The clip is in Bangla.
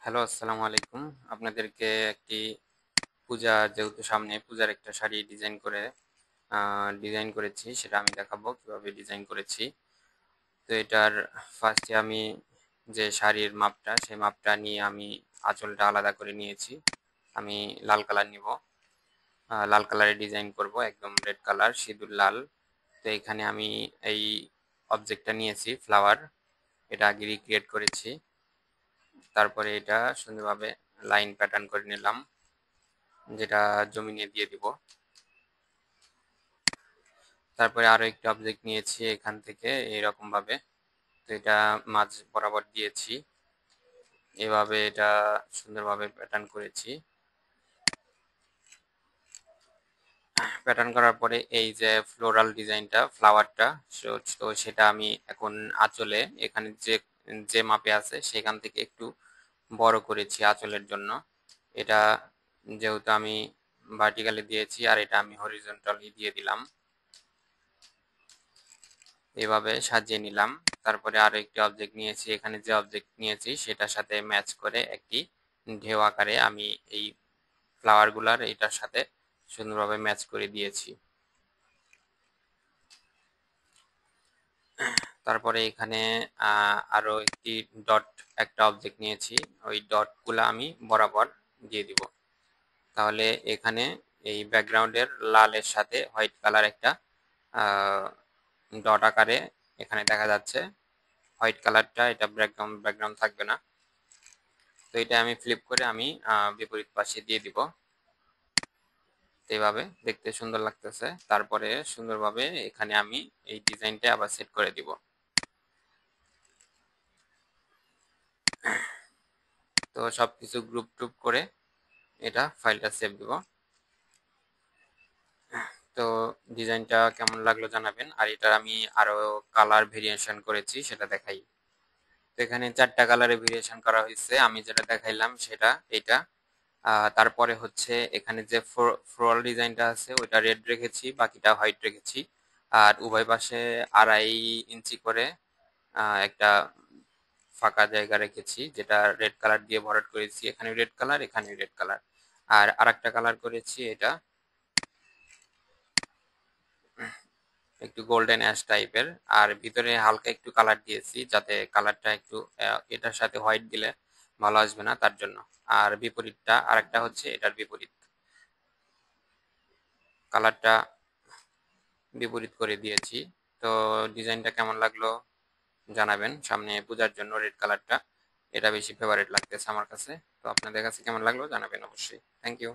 হ্যালো, আসসালামু আলাইকুম। আপনাদেরকে একটি পূজা যেহেতু সামনে পূজার একটা শাড়ি ডিজাইন করেছি সেটা আমি দেখাবো কিভাবে ডিজাইন করেছি। তো এটার ফার্স্টে আমি যে শাড়ির মাপটা সেই মাপটা নিয়ে আমি আঁচলটা আলাদা করে নিয়েছি। আমি লাল কালার নিব, লাল কালারে ডিজাইন করব, একদম রেড কালার সিঁদুর লাল। তো এখানে আমি এই অবজেক্টটা নিয়েছি ফ্লাওয়ার, এটা আগে রিক্রিয়েট করেছি। তারপরে এটা সুন্দরভাবে লাইন প্যাটার্ন করে নিলাম, যেটা জমিনে দিয়ে দিব। তারপরে আরো একটা অবজেক্ট নিয়েছি এখান থেকে এরকম ভাবে, তো এটা মাঝ বরাবর দিয়েছি, এভাবে এটা সুন্দরভাবে প্যাটার্ন করেছি। প্যাটার্ন করার পরে এই যে ফ্লোরাল ডিজাইনটা ফ্লাওয়ারটা, তো সেটা আমি এখন আঁচলে এখানে যে যে মাপে আছে সেখান থেকে একটু বড় করেছি আঁচলের জন্য। এটা যেহেতু আমি ভার্টিক্যালি দিয়েছি আর এটা আমি হরিজন্টালি দিয়ে দিলাম, এভাবে সাজিয়ে নিলাম। তারপরে আরো একটি অবজেক্ট নিয়েছি, এখানে যে অবজেক্ট নিয়েছি সেটার সাথে ম্যাচ করে একটি ঢেউ আকারে আমি এই ফ্লাওয়ার গুলার এটার সাথে সুন্দরভাবে ম্যাচ করে দিয়েছি। তারপরে এখানে আরো একটি ডট একটা অবজেক্ট নিয়েছি, ওই ডট গুলা আমি বরাবর দিয়ে দিব। তাহলে এখানে এই ব্যাকগ্রাউন্ডের লালের সাথে হোয়াইট কালার একটা ডট আকারে এখানে দেখা যাচ্ছে। হোয়াইট কালারটা এটা ব্যাকগ্রাউন্ড থাকবে না। তো এটা আমি ফ্লিপ করে আমি বিপরীত পাশে দিয়ে দিব, এইভাবে দেখতে সুন্দর লাগতেছে। তারপরে সুন্দরভাবে এখানে আমি এই ডিজাইনটা আবার সেট করে দিব। তো সবকিছু গ্রুপ টুপ করে এটা ফাইলটা সেভ দিব। তো ডিজাইনটা কেমন লাগলো জানাবেন, আর এটা আমি আরো কালার ভেরিয়েশন করেছি সেটা দেখাই। তো এখানে 4টা কালারে ভেরিয়েশন করা হয়েছে, আমি যেটা দেখাইলাম সেটা এটা। তারপরে হচ্ছে এখানে যে ফ্লোরাল ডিজাইনটা আছে ওইটা রেড রেখেছি, বাকিটা হোয়াইট রেখেছি। আর উভয় পাশে 2.5 ইঞ্চি করে একটা ফাঁকা জায়গা রেখেছি, যেটা রেড কালার দিয়ে ভরাট করেছি। এখানে রেড কালার, এখানে রেড কালার, আর আরেকটা কালার করেছি এটা একটু গোল্ডেন অ্যাশ টাইপের। আর ভিতরে হালকা একটু কালার দিয়েছি যাতে কালারটা একটু এটার সাথে হোয়াইট দিলে ভালো আসবে না তার জন্য। আর বিপরীতটা আরেকটা হচ্ছে এটার বিপরীত, কালারটা বিপরীত করে দিয়েছি। তো ডিজাইনটা কেমন লাগলো জানাবেন। সামনে পূজার জন্য রেড কালারটা এটা বেশি ফেভারিট লাগতেছে আমার কাছে। তো আপনাদের কাছে কেমন লাগলো জানাবেন অবশ্যই। Thank you.